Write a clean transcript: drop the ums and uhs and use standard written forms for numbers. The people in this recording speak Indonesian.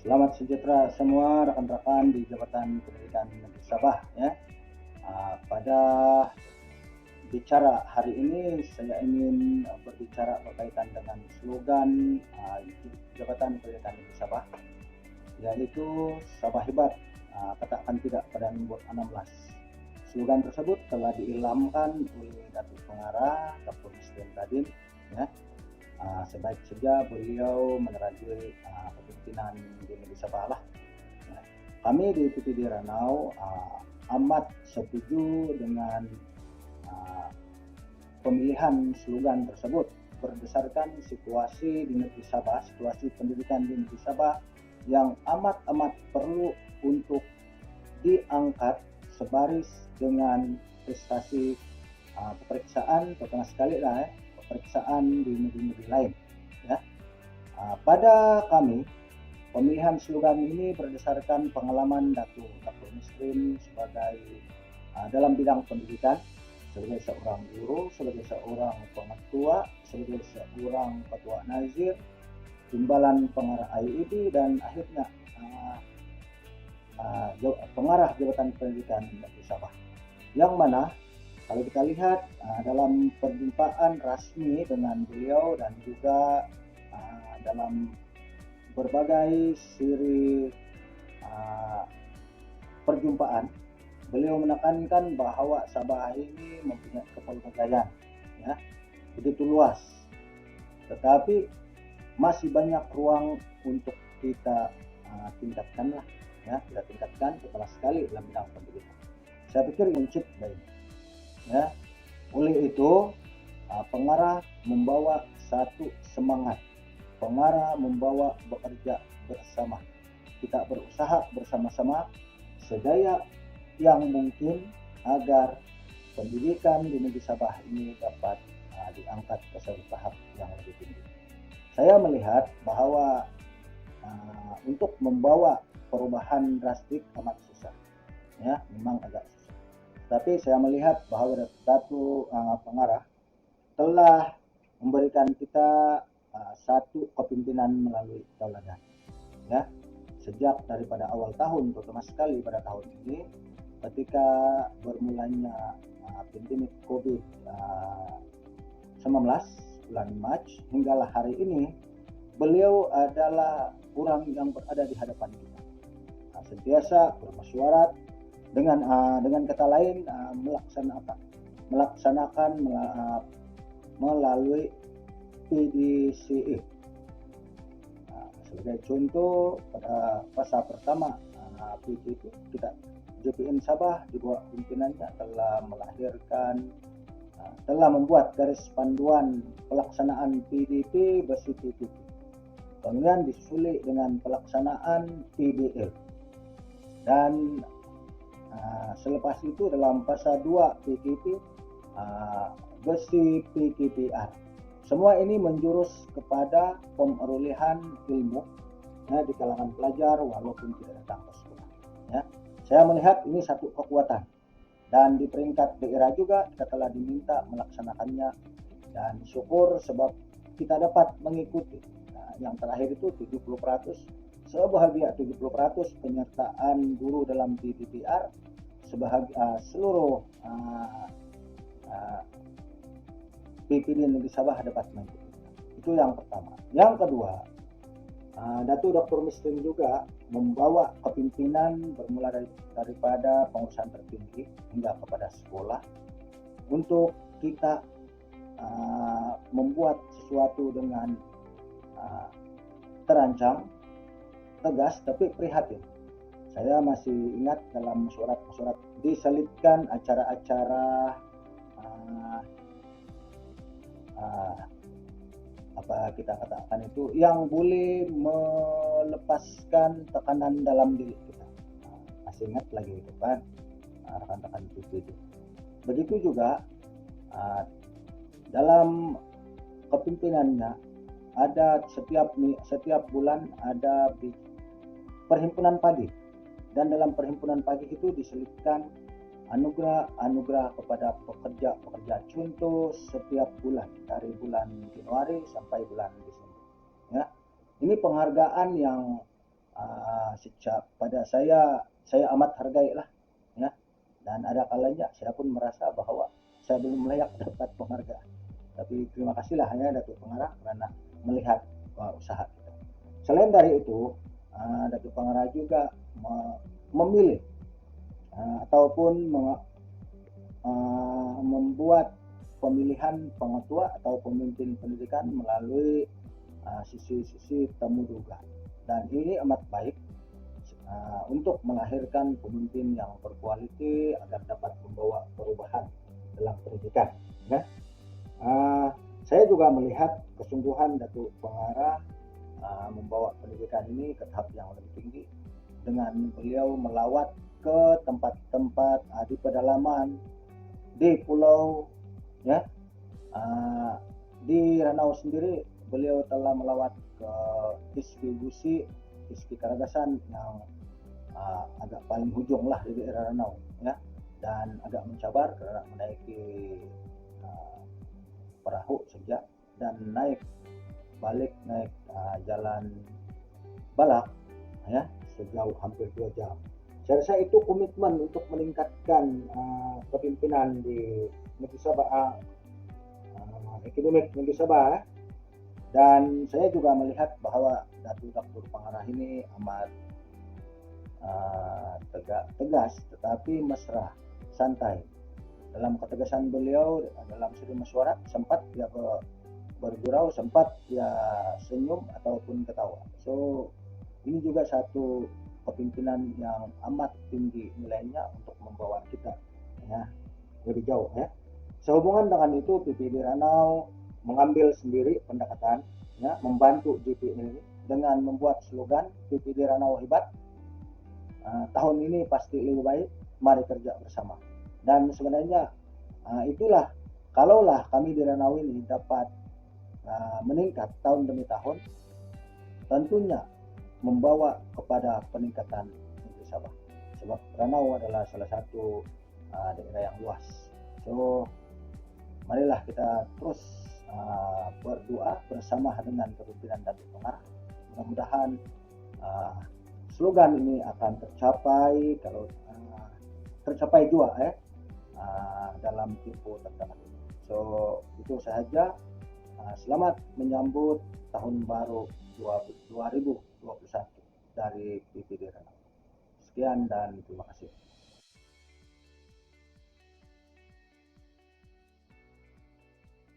Selamat sejahtera semua rekan-rekan di Jabatan Pendidikan Negeri Sabah ya. Pada bicara hari ini saya ingin berbicara berkaitan dengan slogan Jabatan Pendidikan Negeri Sabah, yaitu Sabah Hebat, katakan tidak pada nomor 16. Slogan tersebut telah diilhamkan oleh Datuk Pengarah Dr. Muslim Radin ya. Sebaik saja beliau menerajui kepemimpinan di Negeri Sabah lah. Ya. Kami di PPD Ranau amat setuju dengan pemilihan slogan tersebut berdasarkan situasi di Negeri Sabah, situasi pendidikan di Negeri Sabah yang amat perlu untuk diangkat sebaris dengan prestasi peperiksaan, terutama sekali lah peperiksaan di negeri-negeri lain ya. Pada kami pemilihan slogan ini berdasarkan pengalaman Dr. Muslim sebagai dalam bidang pendidikan, sebagai seorang guru, sebagai seorang pengetua, sebagai seorang ketua nazir, timbalan pengarah IED, dan akhirnya pengarah Jabatan Pendidikan Negeri Sabah. Yang mana kalau kita lihat dalam perjumpaan rasmi dengan beliau dan juga dalam berbagai siri perjumpaan, beliau menekankan bahwa Sabah ini mempunyai kepelbagaian ya, begitu luas, tetapi masih banyak ruang untuk kita tingkatkan lah ya, kita tingkatkan terutama sekali dalam bidang pendidikan. Saya pikir kunci baik ya. Oleh itu pengarah membawa satu semangat, pengarah membawa bekerja bersama, kita berusaha bersama-sama sedaya yang mungkin agar pendidikan di Negeri Sabah ini dapat diangkat ke satu tahap yang lebih tinggi. Saya melihat bahwa untuk membawa perubahan drastik amat susah ya, memang agak susah. Tapi saya melihat bahwa satu pengarah telah memberikan kita satu kepemimpinan melalui tauladan ya. Sejak daripada awal tahun, terutama sekali pada tahun ini ketika bermulanya pandemik COVID-19 bulan Mac hinggalah hari ini, beliau adalah orang yang berada di hadapan kita, sentiasa bermesyuarat dengan kata lain melaksanakan melalui PDCA. Sebagai contoh, pada fasa pertama PDCA kita JPN Sabah di bawah pimpinannya telah membuat garis panduan pelaksanaan PDP besi PDP. Kemudian disusul dengan pelaksanaan PDL. Dan selepas itu dalam fasa 2 PKP besi PKPR. Semua ini menjurus kepada pemerolehan ilmu ya, di kalangan pelajar walaupun tidak datang ke sekolah ya. Saya melihat ini satu kekuatan, dan di peringkat daerah juga kita telah diminta melaksanakannya, dan syukur sebab kita dapat mengikuti. Yang terakhir itu 70%, sebahagia 70% penyertaan guru dalam PDPR, seluruh PPD Negeri Sabah dapat mengikuti. Itu yang pertama. Yang kedua, Datuk Dr. Muslim juga membawa kepimpinan bermula daripada pengurusan tertinggi hingga kepada sekolah untuk kita membuat sesuatu dengan terancang, tegas, tapi prihatin. Saya masih ingat dalam surat-surat diselipkan acara-acara apa kita katakan itu yang boleh melepaskan tekanan dalam diri kita. Masih ingat lagi itu kan rekan-rekan PPD. Begitu juga dalam kepimpinannya ada setiap bulan ada perhimpunan pagi, dan dalam perhimpunan pagi itu diselipkan anugerah kepada pekerja. Contoh setiap bulan dari bulan Januari sampai bulan Desember ya. Ini penghargaan yang sejak pada saya amat hargai lah, ya. Dan ada kalanya saya pun merasa bahwa saya belum layak dapat penghargaan. Tapi terima kasihlah ya Datuk Pengarah karena melihat usaha kita. Selain dari itu, Datuk Pengarah juga memilih ataupun membuat pemilihan pengetua atau pemimpin pendidikan melalui sisi-sisi temu duga, dan ini amat baik untuk melahirkan pemimpin yang berkualiti agar dapat membawa perubahan dalam pendidikan, ya. Saya juga melihat kesungguhan Datuk Pengarah membawa pendidikan ini ke tahap yang lebih tinggi dengan beliau melawat ke tempat-tempat di pedalaman, di pulau, ya. Di Ranau sendiri beliau telah melawat ke distribusi Karagasan yang agak paling hujung lah di daerah Ranau, ya, dan agak mencabar karena menaiki perahu sejak dan naik jalan Balak, ya, sejauh hampir 2 jam. Saya rasa itu komitmen untuk meningkatkan kepimpinan di Negeri Sabah, ekonomi Negeri Sabah. Dan saya juga melihat bahwa Datuk Pengarah ini amat tegas tetapi mesra, santai. Dalam ketegasan beliau dalam seri mesyuarat sempat dia bergurau, sempat dia senyum ataupun ketawa. So ini juga satu kepimpinan yang amat tinggi nilainya untuk membawa kita, ya, lebih jauh, ya. Sehubungan dengan itu, PPD Ranau mengambil sendiri pendekatan, ya, membantu JP ini dengan membuat slogan PPD Ranau hebat. Tahun ini pasti lebih baik, mari kerja bersama. Dan sebenarnya itulah, kalaulah kami di Ranau ini dapat meningkat tahun demi tahun, tentunya membawa kepada peningkatan Negeri Sabah. Sebab Ranau adalah salah satu daerah yang luas. So marilah kita terus berdoa bersama dengan kepimpinan Datuk Pengarah. Mudah-mudahan slogan ini akan tercapai, kalau tercapai juga dalam tempo terdekat ini. So itu sahaja. Selamat menyambut tahun baru 2021 dari PPD Ranau. Sekian dan terima kasih.